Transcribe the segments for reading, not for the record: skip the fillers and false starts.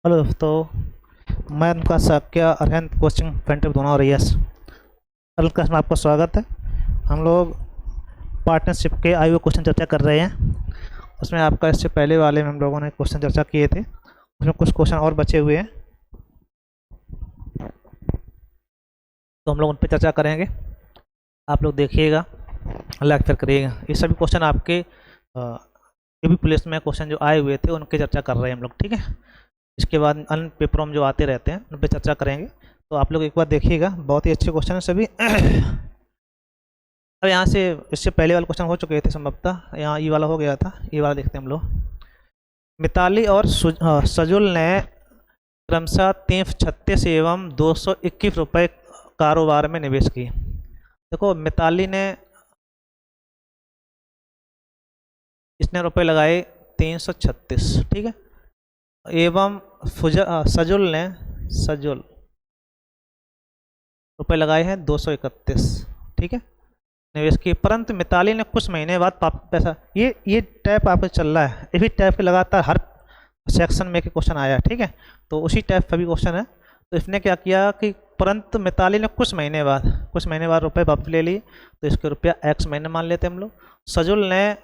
Hello दोस्तों, मैं उनका साक्या अरहंत कोचिंग सेंटर दोनों और यस कल क्लास में आपका स्वागत है। हम लोग पार्टनरशिप के आए हुए क्वेश्चन चर्चा कर रहे हैं। उसमें आपका इससे पहले वाले में हम लोगों ने क्वेश्चन चर्चा किए थे, उसमें कुछ क्वेश्चन और बचे हुए हैं तो हम लोग उन पर चर्चा करेंगे। आप लोग देखिएगा, लाइक शेयर करिएगा। ये सभी क्वेश्चन आपके जो भी प्लेस में क्वेश्चन जो आए हुए थे उनकी चर्चा कर रहे हैं हम लोग, ठीक है। इसके बाद अन्य पेपरों में जो आते रहते हैं उन पर चर्चा करेंगे, तो आप लोग एक बार देखिएगा। बहुत ही अच्छे क्वेश्चन हैं सभी। अब यहाँ से इससे पहले वाले क्वेश्चन हो चुके थे संभवतः, यहाँ ये वाला हो गया था, ये वाला देखते हैं हम लोग। मिताली और सजुल ने क्रमशः 336 एवं 221 रुपये कारोबार में निवेश किए। देखो, मिताली ने इसने रुपए लगाए 336, ठीक है, एवं सजुल रुपए लगाए हैं 231, ठीक है, निवेश किए। परंतु मिताली ने कुछ महीने बाद पैसा, ये टाइप आपको चल रहा है, इसी टाइप के लगातार हर सेक्शन में एक क्वेश्चन आया, ठीक है, तो उसी टाइप का भी क्वेश्चन है। तो इसने क्या किया कि परंतु मिताली ने कुछ महीने बाद रुपए वापस ले लिए, तो इसके रुपया x महीने मान लेते हम लोग। सजुल ने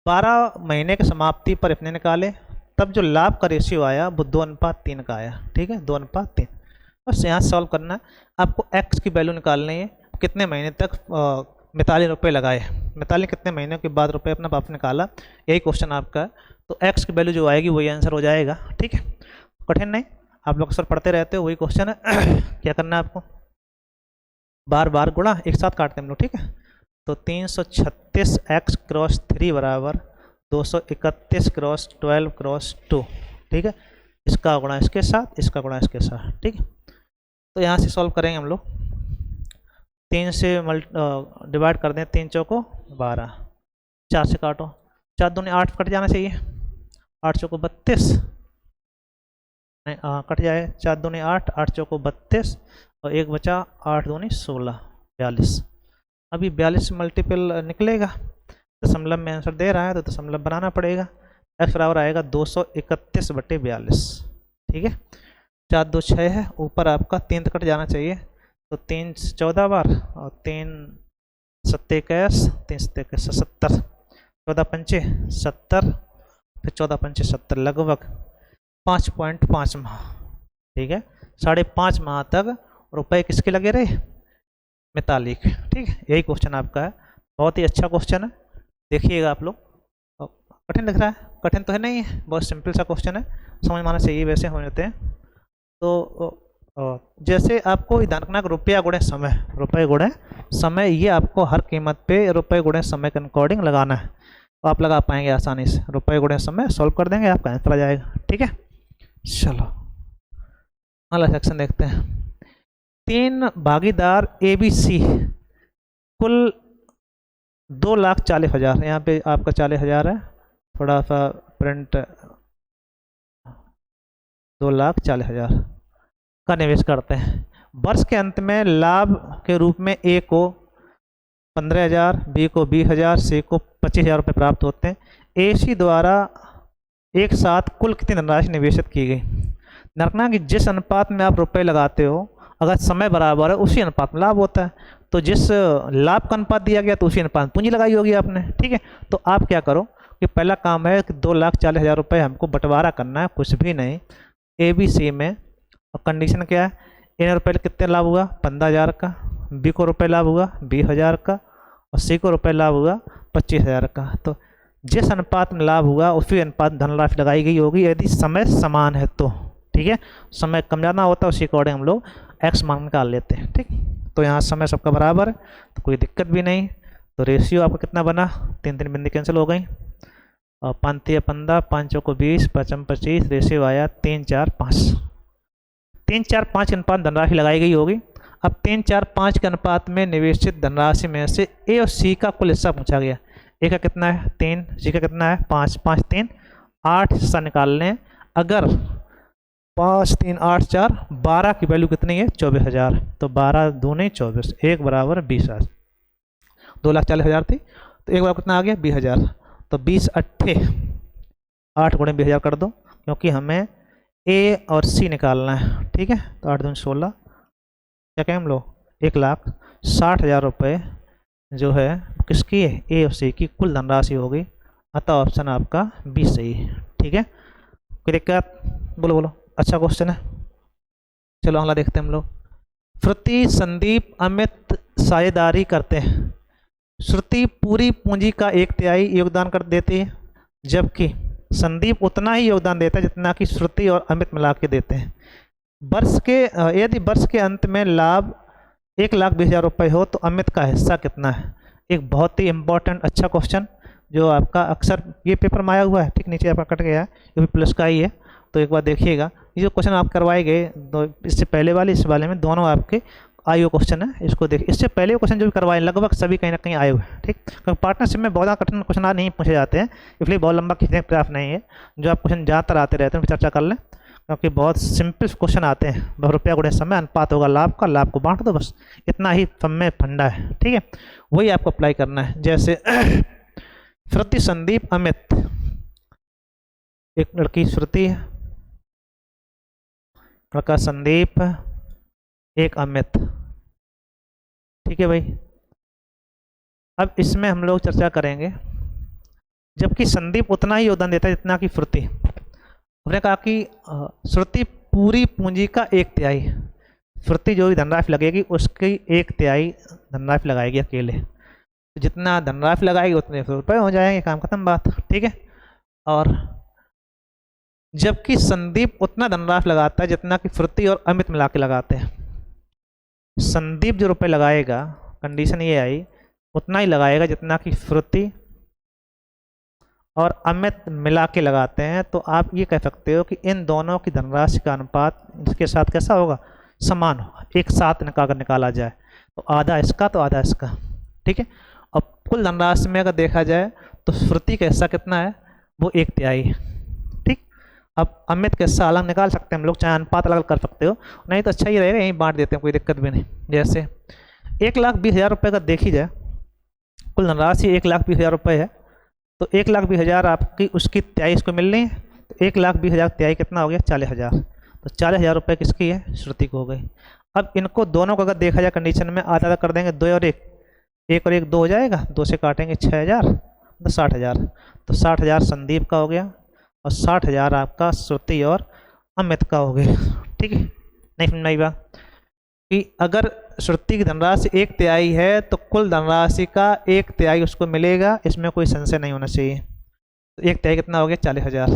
12 महीने की समाप्ति पर अपने निकाले, तब जो लाभ का रेशियो आया वो 2:3 का आया, ठीक है, 2:3। बस यहाँ सॉल्व करना है, आपको x की वैल्यू निकालनी है। कितने महीने तक मिताली रुपए लगाए, मिताली कितने महीने के बाद रुपए अपना वापस निकाला, यही क्वेश्चन आपका है। तो x की वैल्यू जो आएगी वही आंसर हो जाएगा, ठीक है, कठिन नहीं, आप लोग अक्सर पढ़ते रहते हो, वही क्वेश्चन है। क्या करना है आपको, बार बार गुणा, एक साथ काटते हम लोग, ठीक है। तो 336x क्रॉस 3 बराबर 231 क्रॉस 12 क्रॉस 2, ठीक है, इसका गुणा इसके साथ, इसका गुणा इसके साथ, ठीक है। तो यहाँ से सॉल्व करेंगे हम लोग। 3 से डिवाइड कर दें, 3 चौको 12, 4 से काटो, 4 दूनी 8 कट जाना चाहिए, 8 चौको 32, नहीं कट जाए, 4 दूनी 8, 8 चौको 32 और एक बचा 8 दूनी 16, 42। अभी 42 मल्टीपल निकलेगा, दशमलव में आंसर दे रहा है तो दशमलव बनाना पड़ेगा। x बराबर आएगा 231/42, ठीक है। 4 2 6 है, ऊपर आपका 3 कट जाना चाहिए, तो 3 14 बार और 3 7 21, 3 7 21 70, 14 पंचे 70, फिर 14 पंचे 70, लगभग 5.5 माह, ठीक है, 5.5 माह तक रुपए किसके लगे रहे, मिताली के, ठीक है। यही क्वेश्चन आपका है, बहुत ही अच्छा क्वेश्चन है, देखिएगा आप लोग। कठिन लग रहा है, कठिन तो है नहीं है, बहुत सिंपल सा क्वेश्चन है, समझ माना चाहिए, वैसे हो जाते हैं। तो जैसे आपको ध्यान रखना कि रुपया गुणे समय, रुपये गुणे समय, ये आपको हर कीमत पे रुपये गुणे समय के अकॉर्डिंग लगाना है, तो आप लगा पाएंगे आसानी से। रुपये गुणे समय सॉल्व कर देंगे, आपका आंसर आ जाएगा, ठीक है। चलो अगला सेक्शन देखते हैं। 3 भागीदार ABC कुल 2,40,000, यहाँ पे आपका 40,000 है, थोड़ा सा प्रिंट, 2,40,000 का निवेश करते हैं। वर्ष के अंत में लाभ के रूप में A को 15,000, B को 20,000, C को 25,000 रुपये प्राप्त होते हैं। AC द्वारा एक साथ कुल कितनी धनराशि निवेशित की गई। रखना कि जिस अनुपात में आप रुपए लगाते हो, अगर समय बराबर है उसी अनुपात में लाभ होता है, तो जिस लाभ का अनुपात दिया गया तो उसी अनुपात पूंजी लगाई होगी आपने, ठीक है। तो आप क्या करो कि पहला काम है कि 2,40,000 रुपये हमको बंटवारा करना है, कुछ भी नहीं, ABC में। और कंडीशन क्या है, इन रुपये कितने लाभ हुआ, 15,000 का, B को रुपये लाभ हुआ 20,000 का, और C को रुपये लाभ हुआ 25,000 का। तो जिस अनुपात में लाभ हुआ उसी अनुपात धनराशि लगाई गई होगी, यदि समय समान है तो, ठीक है। समय कम ज़्यादा होता है, उसी अकॉर्डिंग हम लोग x मान निकाल लेते हैं, ठीक। तो यहाँ समय सबका बराबर है, तो कोई दिक्कत भी नहीं। तो रेशियो आपका कितना बना, 3 बिंदी कैंसिल हो गई, और 5 3 15, 5 चौको 20, 5 25, रेशियो आया 3 4 5। 3 4 5 के अनुपात धनराशि लगाई गई होगी। अब 3 4 5 के अनुपात में निवेशित धनराशि में से A और C का कुल हिस्सा पूछा गया। A का कितना है 3, C का कितना है 5, 5 3 8 हिस्सा निकाल लें। अगर 5 3 8 4 12 की वैल्यू कितनी है 24,000, तो 12 दूनी 24, 1 बराबर 20,000। 2,40,000 थी, तो 1 बराबर कितना आ गया 20,000, तो 20 अट्ठे 8 गुणे 20,000 कर दो, क्योंकि हमें ए और सी निकालना है। ठीक है, तो 8 दूनी 16, क्या कहें हम लोग 1,60,000 रुपये जो है किसकी है, ए और सी की कुल धनराशि होगी। अतः ऑप्शन आपका बी सही है। ठीक है, कोई दिक्कत? बोलो बोलो, अच्छा क्वेश्चन है। चलो अगला देखते हैं हम लोग। श्रुति संदीप अमित साझेदारी करते हैं। श्रुति पूरी पूंजी का 1/3 योगदान कर देती है, जबकि संदीप उतना ही योगदान देता है जितना कि श्रुति और अमित मिला के देते हैं। यदि वर्ष के अंत में लाभ 1,20,000 रुपये हो तो अमित का हिस्सा कितना है। एक बहुत ही इम्पोर्टेंट अच्छा क्वेश्चन जो आपका अक्सर ये पेपर में आया हुआ है। ठीक, नीचे आपका कट गया है, ये भी प्लस का ही है, तो एक बार देखिएगा। ये जो क्वेश्चन आप करवाए गए इससे पहले वाले इस वाले में दोनों आपके आए हुए क्वेश्चन है, इसको देखिए। इससे पहले क्वेश्चन जो भी करवाए लगभग सभी कहीं ना कहीं आए हुए हैं। ठीक, क्योंकि पार्टनरशिप में बहुत कठिन क्वेश्चन नहीं पूछे जाते हैं, इसलिए बहुत लंबा खींचने का प्रयास नहीं है। जो आप क्वेश्चन ज़्यादातर आते रहते हैं चर्चा कर लें, क्योंकि बहुत सिंपल क्वेश्चन आते हैं। रुपया गुणे समय अनुपात होगा लाभ का, लाभ को बांट दो, बस इतना ही समय फंडा है। ठीक है, वही आपको अप्लाई करना है। जैसे श्रुति संदीप अमित, एक लड़की श्रुति, लड़का संदीप, एक अमित। ठीक है भाई, अब इसमें हम लोग चर्चा करेंगे। जबकि संदीप उतना ही योगदान देता है जितना कि श्रुति। हमने कहा कि श्रुति पूरी पूंजी का 1/3, श्रुति जो भी धनराशि लगेगी उसकी 1/3 धनराशि लगाएगी अकेले। तो जितना धनराशि लगाएगी उतने रुपये हो जाएंगे, काम खत्म बात। ठीक है, और जबकि संदीप उतना धनराशि लगाता है जितना कि श्रुति और अमित मिला के लगाते हैं। संदीप जो रुपए लगाएगा, कंडीशन ये आई, उतना ही लगाएगा जितना कि श्रुति और अमित मिला के लगाते हैं। तो आप ये कह सकते हो कि इन दोनों की धनराशि का अनुपात इसके साथ कैसा होगा, समान होगा। एक साथ निकाला जाए तो आधा इसका तो आधा इसका। ठीक है, अब कुल धनराशि में अगर देखा जाए तो श्रुति का हिस्सा कितना है, वो 1/3 है। ठीक, अब अमित का हिस्सा अलग निकाल सकते हैं हम लोग, चाहे अनुपात अलग कर सकते हो, नहीं तो अच्छा ही रहेगा यहीं बांट देते हैं, कोई दिक्कत भी नहीं। जैसे 1,20,000 रुपये का देखी जाए, कुल धनराशि 1,20,000 रुपये है, तो 1,20,000 आपकी उसकी 23 को मिलनी है। तो 1,20,000 23 कितना हो गया, 40,000। तो 40,000 रुपये किसकी है, श्रुति को हो गई। अब इनको दोनों को अगर देखा जाए कंडीशन में, आधा कर देंगे, 2 और 1, 1 और 1 2 हो जाएगा, 2 से काटेंगे 6,000, तो 60,000। तो 60,000 संदीप का हो गया और 60,000 आपका श्रुति और अमित का हो गया। ठीक है, नहीं समझ आई बात कि अगर श्रुति की धनराशि 1/3 है तो कुल धनराशि का 1/3 उसको मिलेगा, इसमें कोई संशय नहीं होना चाहिए। तो 1/3 कितना हो गया, 40,000।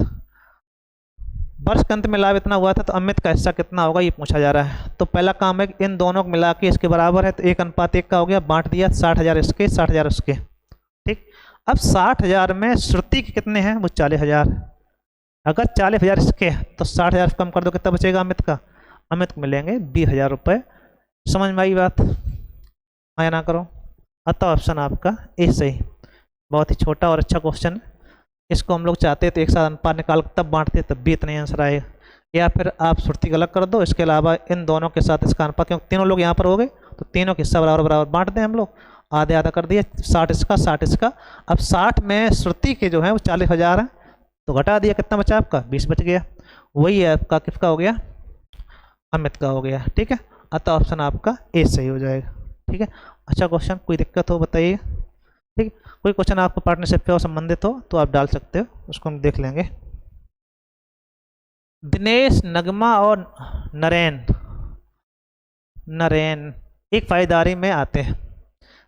वर्ष के अंत में लाभ इतना हुआ था, तो अमित का हिस्सा कितना होगा ये पूछा जा रहा है। तो पहला काम है कि इन दोनों को मिला के इसके बराबर है, तो 1:1 का हो गया, बांट दिया, 60,000 इसके 60,000 उसके। ठीक, अब 60,000 में श्रुति के कितने हैं, वो 40,000। अगर 40,000 इसके तो 60,000 कम कर दो, कितना बचेगा अमित का, अमित को मिलेंगे 20,000 रुपये। समझ में आई बात, आया ना करो। अतः ऑप्शन आपका ए सही। बहुत ही छोटा और अच्छा क्वेश्चन है, इसको हम लोग चाहते हैं तो एक साथ अनुपात निकाल तब बांटते, तब भी इतना आंसर आएगा। या फिर आप श्रुति को अलग कर दो, इसके अलावा इन दोनों के साथ इसका अनुपात, क्योंकि तीनों लोग यहाँ पर हो गए तो तीनों के हिस्सा बराबर बराबर बांट दें हम लोग, आधे आधा कर दिए, 60 इसका 60 इसका। अब 60 में श्रुति के जो है वो 40,000 है, तो घटा दिया, कितना बचा आपका, 20 बच गया। वही है आपका किसका हो गया, अमित का हो गया। ठीक है, अतः ऑप्शन आपका ए सही हो जाएगा। ठीक है, अच्छा क्वेश्चन, कोई दिक्कत हो बताइए। ठीक, कोई क्वेश्चन आपको पार्टनरशिप पे संबंधित हो तो आप डाल सकते हो, उसको हम देख लेंगे। दिनेश, नगमा और नरेन एक फायदारी में आते हैं।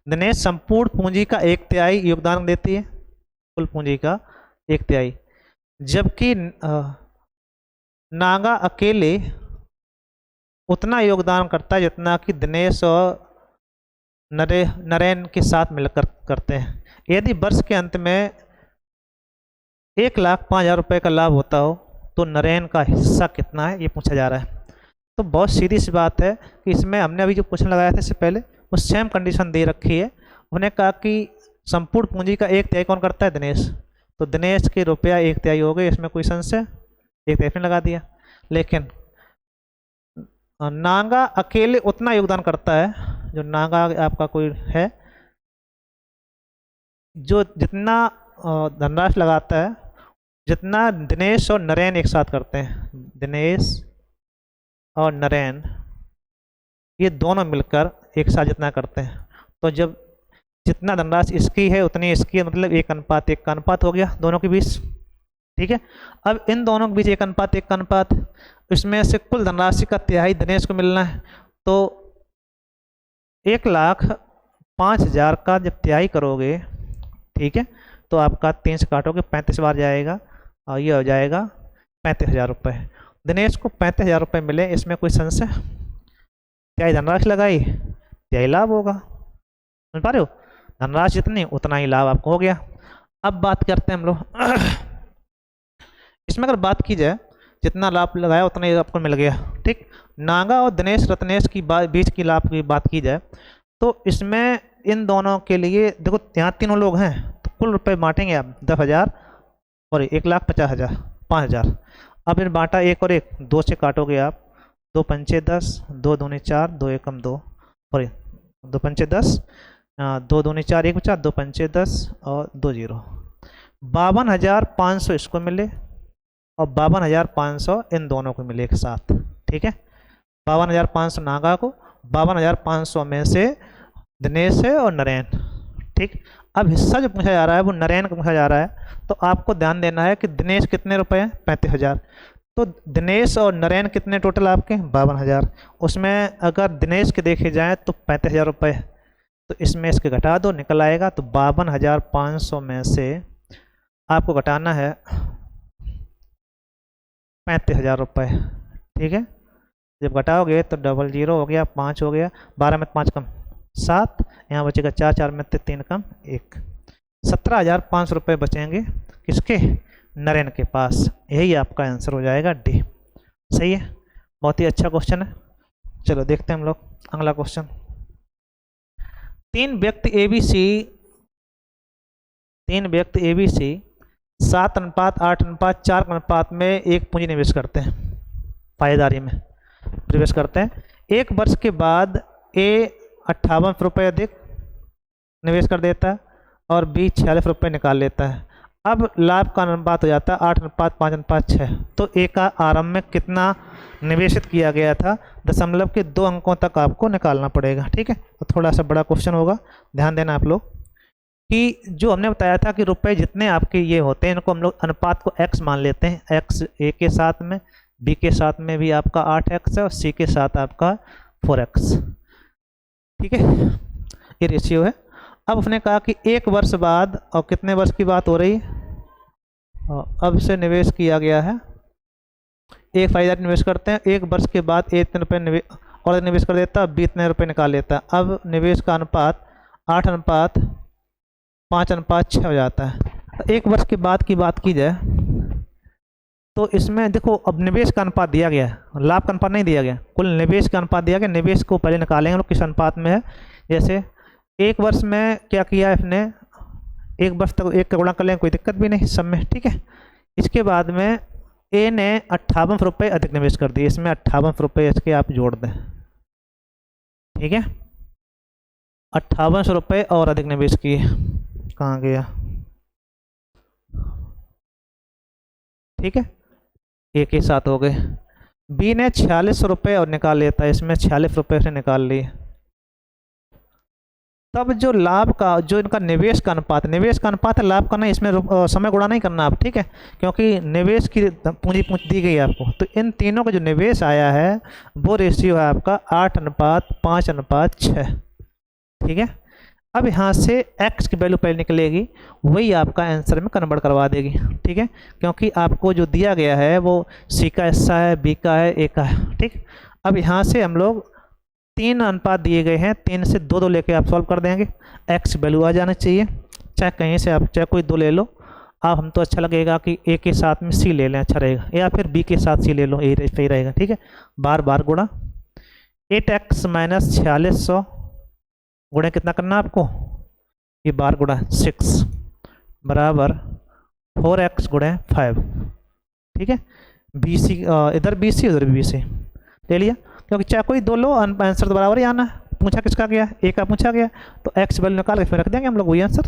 दिनेश संपूर्ण पूंजी का 1/3 योगदान देती है, कुल पूंजी का 1/3, जबकि नागा अकेले उतना योगदान करता है जितना कि दिनेश और नरेन के साथ मिलकर करते हैं। यदि वर्ष के अंत में 1,05,000 रुपये का लाभ होता हो तो नरेन का हिस्सा कितना है, ये पूछा जा रहा है। तो बहुत सीधी सी बात है कि इसमें हमने अभी जो क्वेश्चन लगाया था इससे पहले, वो सेम कंडीशन दे रखी है। उन्होंने कहा कि संपूर्ण पूंजी का 1/3 कौन करता है, दिनेश। तो दिनेश के रुपया 1/3 हो गए, इसमें कोई संशय, 1/3 लगा दिया। लेकिन नागा अकेले उतना योगदान करता है, जो नागा आपका कोई है जो जितना धनराशि लगाता है जितना दिनेश और नरेन एक साथ करते हैं, दिनेश और नरेन ये दोनों मिलकर एक साथ जितना करते हैं, तो जब जितना धनराशि इसकी है उतनी इसकी है, मतलब 1:1 का अनुपात हो गया दोनों के बीच। ठीक है, अब इन दोनों के बीच 1:1 का अनुपात, इसमें से कुल धनराशि का तिहाई दिनेश को मिलना है, तो 1,05,000 का जब तिहाई करोगे, ठीक है, तो आपका 3 से काटोगे 35 बार जाएगा और ये हो जाएगा 35,000 रुपये। दिनेश को 35,000 रुपये मिले, इसमें कोई संशय? तिहाई धनराशि लगाई, तिहाई लाभ होगा, समझ पा रहे हो? धनराशि जितनी उतना ही लाभ आपको हो गया। अब बात करते हैं हम लोग इसमें अगर बात की जाए जितना लाभ लगाया उतना ही आपको मिल गया। ठीक, नागा और दिनेश रत्नेश की बीच की लाभ की बात की जाए तो इसमें इन दोनों के लिए देखो यहाँ तीनों लोग हैं, तो कुल रुपए बांटेंगे आप 10,000 और 1,50,000, 5,000। अब इन बांटा 1 और 1, 2 से काटोगे आप, 2 पंचे 10, 2 दूनी 4, 2 एकम 2, सॉरी 2 पंचे 10, 2 दूनी 4, 1 बचा, 2 पंचे 10 और 2 0। 52,500 इसको मिले और 52,500 इन दोनों को मिले एक साथ। ठीक है, 52,500 नागा को, 52,500 में से दिनेश है और नरेन। ठीक, अब हिस्सा जो पूछा जा रहा है वो नरेन का पूछा जा रहा है, तो आपको ध्यान देना है कि दिनेश कितने रुपए हैं, 35,000। तो दिनेश और नरेन कितने टोटल आपके, 52,000। उसमें अगर दिनेश के देखे जाएँ तो 35,000 रुपये, तो इसमें इसके घटा दो, निकल आएगा। तो 52,500 में से आपको घटाना है 35,000 रुपये। ठीक है, जब घटाओगे तो 00 हो गया, 5 हो गया, 12 में 5 कम 7, यहाँ बचेगा 4, 4 में 3 कम 1, 17,500 रुपये बचेंगे किसके, नरेन के पास। यही आपका आंसर हो जाएगा डी। सही है, बहुत ही अच्छा क्वेश्चन है। चलो देखते हैं हम लोग अगला क्वेश्चन। 3 व्यक्ति ए बी सी 7:8:4 अनुपात में एक पूंजी निवेश करते हैं, पायेदारी में प्रवेश करते हैं। 1 वर्ष के बाद ए 58 रुपये अधिक निवेश कर देता है और बी 46 रुपये निकाल लेता है। अब लाभ का अनुपात हो जाता है 8:5:6। तो ए का आरंभ में कितना निवेशित किया गया था, दशमलव के 2 अंकों तक आपको निकालना पड़ेगा। ठीक है, तो थोड़ा सा बड़ा क्वेश्चन होगा, ध्यान देना आप लोग कि जो हमने बताया था कि रुपए जितने आपके ये होते हैं इनको हम लोग अनुपात को x मान लेते हैं। x ए के साथ में, बी के साथ में भी आपका 8x है और सी के साथ आपका 4x। ठीक है, ये रेशियो है। अब उसने कहा कि 1 वर्ष बाद, और कितने वर्ष की बात हो रही है, अब से निवेश किया गया है, एक फायदा निवेश करते हैं। 1 वर्ष के बाद ए इतने रुपये और निवेश कर देता है, बी इतने रुपये निकाल लेता है। अब निवेश का अनुपात 8:5:6 हो जाता है। 1 वर्ष के बाद की बात की जाए तो इसमें देखो अब निवेश का अनुपात दिया गया है, लाभ का अनुपात नहीं दिया गया, कुल निवेश का अनुपात दिया गया। निवेश को पहले निकालेंगे लोग किस अनुपात में है। जैसे 1 वर्ष में क्या किया है इसने, 1 वर्ष तक 1 का गुणा कर लेंगे, कोई दिक्कत भी नहीं सब में। ठीक है, इसके बाद में ए ने 58 रुपये अधिक निवेश कर दिए, इसमें 58 रुपये इसके आप जोड़ दें। ठीक है, 58 रुपये और अधिक निवेश किए, कहाँ गया, ठीक है, एक ही साथ हो गए। बी ने 46 रुपये और निकाल लेता है, इसमें 46 रुपये से निकाल लिए। तब जो लाभ का, जो इनका निवेश का अनुपात है, लाभ का नहीं, इसमें समय गुणा नहीं करना आप। ठीक है, क्योंकि निवेश की पूंजी दी गई है आपको, तो इन तीनों का जो निवेश आया है वो रेशियो है आपका 8:5:6। ठीक है, अब यहाँ से x की वैल्यू पहले निकलेगी, वही आपका आंसर में कन्वर्ट करवा देगी। ठीक है, क्योंकि आपको जो दिया गया है वो सी का हिस्सा है, बी का है, ए का है। ठीक, अब यहाँ से हम लोग 3 अनुपात दिए गए हैं, 3 से 2 लेके आप सॉल्व कर देंगे। x वैल्यू आ जाना चाहिए, चाहे कहीं से आप चाहे कोई 2 ले लो आप, हम तो अच्छा लगेगा कि ए के साथ में सी ले लें, अच्छा रहेगा, या फिर बी के साथ सी ले लो, यही सही रहेगा। ठीक है, बार बार गुणा 8x - 4600 गुणा कितना करना आपको, ये बार गुणा 6 बराबर 4x गुणा 5। ठीक है, बी सी इधर बी सी उधर बी सी ले लिया, क्योंकि चाहे कोई 2 लो आंसर तो बराबर ही आना है। पूछा किसका गया, ए का पूछा गया, तो x वैल्यू निकाल के फिर रख देंगे हम लोग वही आंसर।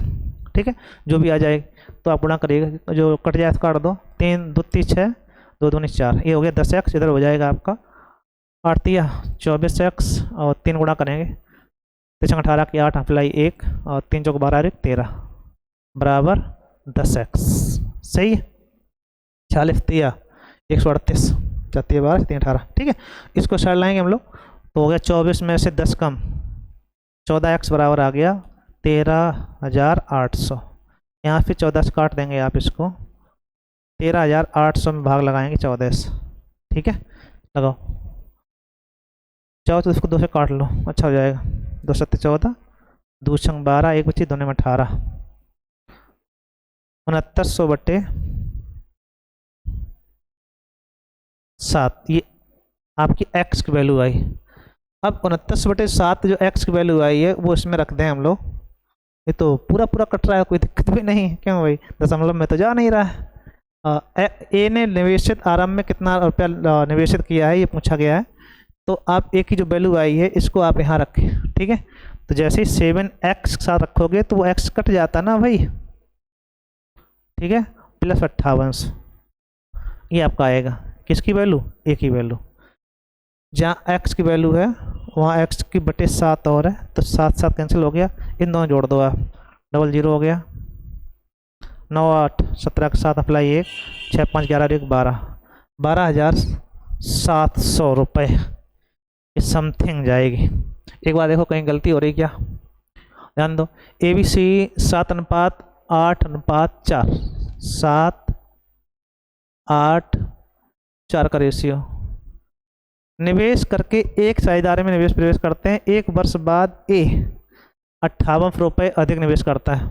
ठीक है, जो भी आ जाएगी तो आप गुणा करिएगा, जो कट जाए तो काट दो, 3 2 3 6, 2 दूनी 4, ये हो गया 10x, इधर हो जाएगा आपका 8 तिया 24x, और 3 गुणा करेंगे, 3 18 की 8 अप्लाई 1, और 3 चौक 12 13 बराबर 10x। सही है, 40 तिया 138, 4 12 3 18, ठीक है। इसको साइड लाएंगे हम लोग, तो हो गया 24 में से 10 कम, 14x बराबर आ गया 13,800। यहाँ फिर 14 से काट देंगे आप इसको, 13,800 में भाग लगाएंगे 14 से, ठीक है। लगाओ, चाहो तो इसको 2 से काट लो, अच्छा हो जाएगा। 2 7 14, 2 छंग 12, 1 बची 2 में 18, 6900 बटे 7, ये आपकी x की वैल्यू आई। अब 69 बटे 7 जो x की वैल्यू आई है वो इसमें रख दें हम लोग, ये तो पूरा पूरा कट रहा है, कोई दिक्कत भी नहीं है, क्यों भाई, दशमलव में तो जा नहीं रहा है। ए ने निवेशित आरंभ में कितना रुपया निवेशित किया है ये पूछा गया है, तो आप ए की जो वैल्यू आई है इसको आप यहाँ रखें, ठीक है। तो जैसे ही 7x के साथ रखोगे तो वो x कट जाता ना भाई, ठीक है, प्लस 58, ये आपका आएगा किसकी वैल्यू, ए की वैल्यू। जहाँ x की वैल्यू है वहाँ x की बटे 7 और है, तो 7 7 कैंसिल हो गया, इन दोनों जोड़ दो आप, 00 हो गया, 9 8 17 के साथ अप्लाई 1, 6 5 11 1 12, 12,700 रुपये ये समथिंग जाएगी। एक बार देखो कहीं गलती हो रही क्या, ध्यान दो, ABC 7:8:4, 7:8:4 का रेशियो, निवेश करके एक साझेदारी में निवेश प्रवेश करते हैं, 1 वर्ष बाद ए 58 रुपये अधिक निवेश करता है,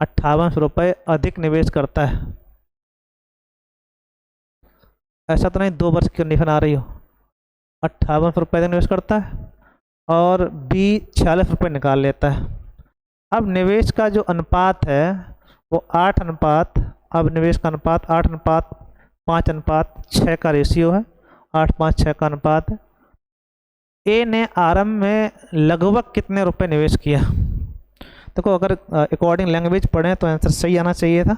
58 रुपये अधिक निवेश करता है। ऐसा तो नहीं 2 वर्ष की कंडीशन आ रही हो, 58 रुपये अधिक निवेश करता है और बी 46 रुपये निकाल लेता है। अब निवेश का जो अनुपात है वो 8 अनुपात, अब निवेश का अनुपात 8:5:6 का रेशियो है, 8:5:6 का अनुपात है। ए ने आरंभ में लगभग कितने रुपए निवेश किया, देखो अगर अकॉर्डिंग लैंग्वेज पढ़ें तो आंसर सही आना चाहिए था।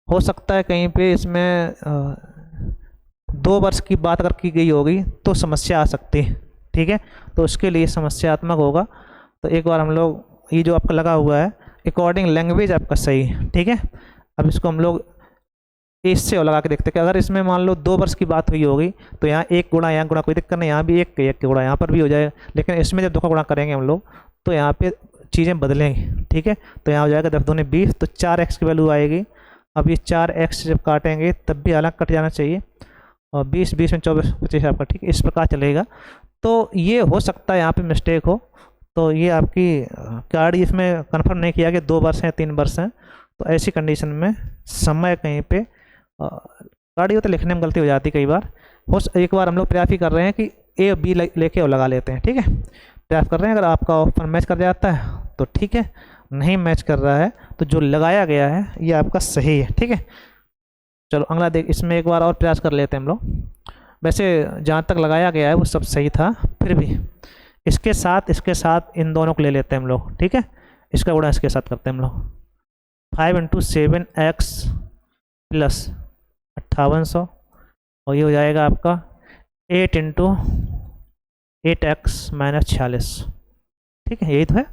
हो सकता है कहीं पे इसमें 2 वर्ष की बात अगर की गई होगी तो समस्या आ सकती है, ठीक है, तो उसके लिए समस्यात्मक होगा। तो एक बार हम लोग ये जो आपका लगा हुआ है अकॉर्डिंग लैंग्वेज आपका सही है, ठीक है। अब इसको हम लोग इससे और लगा के देखते हैं कि अगर इसमें मान लो 2 वर्ष की बात हुई होगी तो यहाँ 1 गुणा, यहाँ गुणा कोई दिक्कत नहीं, यहाँ भी 1 के गुणा यहाँ पर भी हो जाएगा, लेकिन इसमें जब 2 का गुणा करेंगे हम लोग तो यहाँ पे चीज़ें बदलेंगी, ठीक है। तो यहाँ हो जाएगा 10 दूनी 20, तो 4x की वैल्यू आएगी। अब ये 4x जब काटेंगे तब भी हालांकि कट जाना चाहिए, और 20 20 में 24 25 आपका, ठीक है, इस प्रकार चलेगा। तो ये हो सकता है यहाँ पे मिस्टेक हो, तो ये आपकी कार्ड इसमें कंफर्म नहीं किया कि 2 वर्ष हैं 3 वर्ष हैं, तो ऐसी कंडीशन में समय कहीं पे कार्ड तो लिखने में गलती हो जाती कई बार। एक बार हम लोग प्रयास ही कर रहे हैं कि ए और बी लेके और लगा लेते हैं, ठीक है, प्रयास कर रहे हैं। अगर आपका ऑप्शन मैच कर जाता है तो ठीक है, नहीं मैच कर रहा है तो जो लगाया गया है ये आपका सही है, ठीक है। चलो अगला देख, इसमें एक बार और प्रयास कर लेते हैं हम लोग। वैसे जहाँ तक लगाया गया है वो सब सही था, फिर भी इसके साथ इन दोनों को ले लेते हैं हम लोग, ठीक है, इसका गुणा इसके साथ करते हैं हम लोग। 5 × 7x प्लस 5800, और ये हो जाएगा आपका 8 × 8x माइनस 46, ठीक है, यही तो है,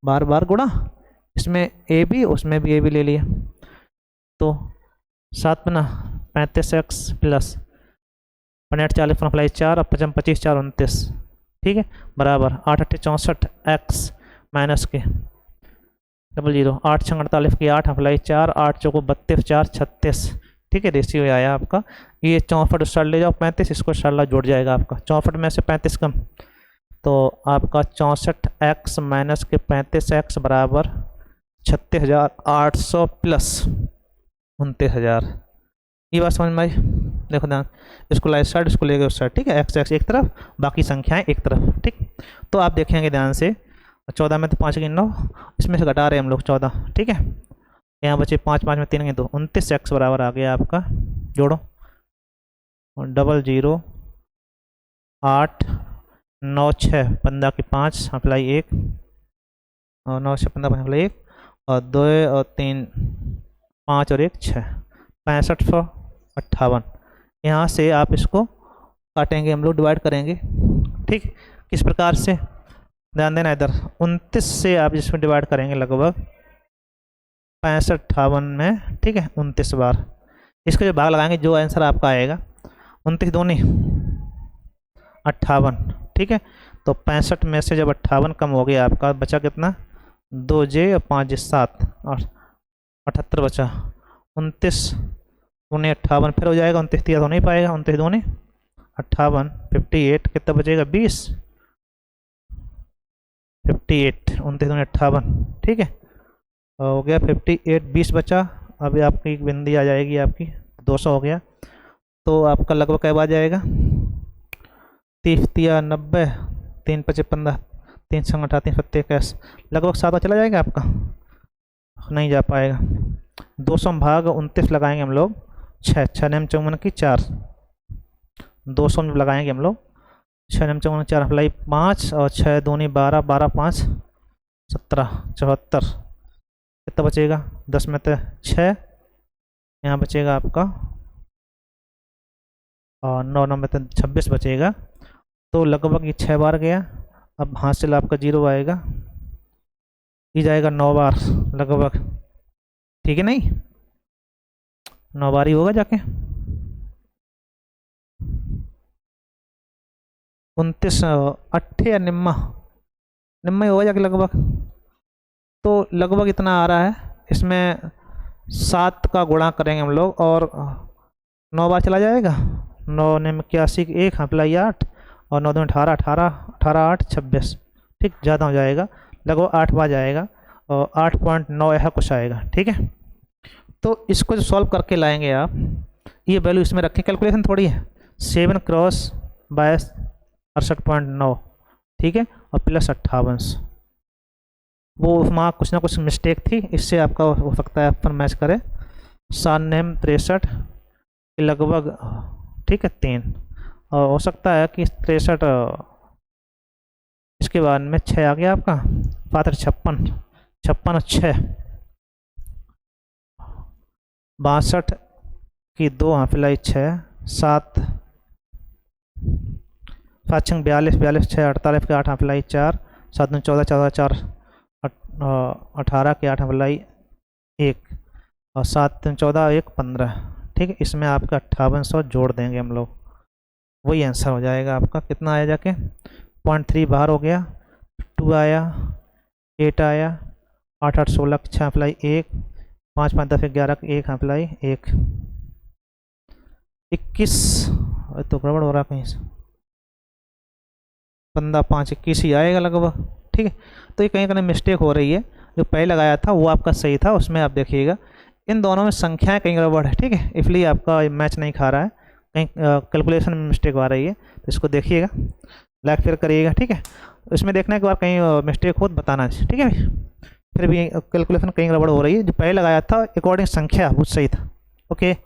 बार बार गुणा, इसमें ए बी उसमें भी ए बी ले लिया, तो 7 × 35x प्लस 65 40 अप्लाई 4, अब 55 25 4 29, ठीक है, बराबर 8 8 64 x माइनस के 00, 8 6 48 की 8 अप्लाई 4, 8 चौको 32 4 36, ठीक है, रेशियो आया आपका। ये 64 उस साइड ले जाओ 35, इसको साला जुड़ जाएगा आपका, 64 में से 35 कम, तो आपका 64x माइनस के 35x बराबर 36,800 प्लस 29,000। ये बात समझ में आई, देखो ध्यान, इसको लाइट साइड इसको ले गए उस साइड, ठीक है, x x एक तरफ बाकी संख्याएं एक तरफ, ठीक। तो आप देखेंगे ध्यान से, 14 में तो 5 गिन लो, इसमें से घटा रहे हम लोग 14, ठीक है, यहाँ बचे 5 5 में 3 गिन दो, 29x बराबर आ गया आपका, जोड़ो 00 8 9 6 15 की 5 अप्लाई 1, और 9 से 15 5 1 और 2 और 3 5 और 1 6 6558। यहाँ से आप इसको काटेंगे, हम लोग डिवाइड करेंगे। ठीक, किस प्रकार से, ध्यान देना इधर 29 से आप इसमें डिवाइड करेंगे लगभग 6558 में। ठीक है, 29 बार इसका जो भाग लगाएंगे जो आंसर आपका आएगा 29 दूनी 58। ठीक है, तो 65 में से जब 58 कम हो गया आपका बचा कितना, 2J और 5J 7 और 78 बचा। 29 दूनी 58 फिर हो जाएगा, 29 तो नहीं पाएगा, 29 दूनी 58 58 कितना बचेगा 20 58 29 दूनी 58। ठीक है, हो गया 58 20 बचा। अभी आपकी एक बिंदी आ जाएगी आपकी 200 हो गया, तो आपका लगभग क्या आ जाएगा 30 90 3 5 15 3 संग 38 फत्ते कैस लगभग 7 चला जाएगा आपका, नहीं जा पाएगा। 200 भाग 29 लगाएंगे हम लोग 6 6 नेम 54 की 4 200 में लगाएंगे हम लोग 6 नेम 54 4 अप्लाई 5 और 6 दूनी 12 12 5 17 74 कितना बचेगा 10 में तो 6 यहाँ बचेगा आपका और 9 9 में तो 26 बचेगा। तो लगभग ये 6 बार गया। अब हासिल आपका 0 आएगा, ये जाएगा 9 बार लगभग। ठीक है, नहीं 9 बार ही होगा जाके 29 अट्ठे या निम्मा निम्मा ही होगा जाके लगभग। तो लगभग इतना आ रहा है। इसमें 7 का गुणा करेंगे हम लोग और 9 बार चला जाएगा। 9 ने 81 1 अप्लाई 8 और 9 2 18 18 18 8 26। ठीक, ज़्यादा हो जाएगा, लगभग 8 बार जाएगा और 8.9 ऐसा कुछ आएगा। ठीक है, तो इसको जो सॉल्व करके लाएंगे आप, ये वैल्यू इसमें रखें, कैलकुलेशन थोड़ी है 7 क्रॉस 22 68.9। ठीक है, और प्लस 58 वो वहाँ कुछ ना कुछ मिस्टेक थी, इससे आपका हो सकता है अपन मैच करे 7 नेम 63 लगभग। ठीक है, 3 और हो सकता है कि 63 इसके बाद में 6 आ गया आपका 56 56 और 6 62 की 2 हाफिलाई 6 7 5 6 42 42 6 48 के 8 हाफिलाई 4 7 14 14 4 18 के 8 हाफिलाई 1 और 7 14 1 15। ठीक है, इसमें आपका 5800 जोड़ देंगे हम लोग, वही आंसर हो जाएगा आपका। कितना आया जाके 0.3 बाहर हो गया, 2 आया 8 आया 8 8 16 6 अप्लाई 1 5 5 10 11 1 अप्लाई 1 21 तो गड़बड़ हो रहा कहीं से 15 5 21 ही आएगा लगभग। ठीक है, तो ये कहीं कहीं मिस्टेक हो रही है, जो पहले लगाया था वो आपका सही था, उसमें आप देखिएगा इन दोनों में संख्याएं कहीं गड़बड़ है। ठीक है, इसलिए आपका मैच नहीं खा रहा है, कहीं कैलकुलेशन में मिस्टेक आ रही है, तो इसको देखिएगा, लाइक शेयर करिएगा। ठीक है, इसमें देखने के बाद कहीं मिस्टेक हो तो बताना। ठीक है, फिर भी कैलकुलेशन कहीं गड़बड़ हो रही है, जो पहले लगाया था अकॉर्डिंग संख्या वो सही था। ओके।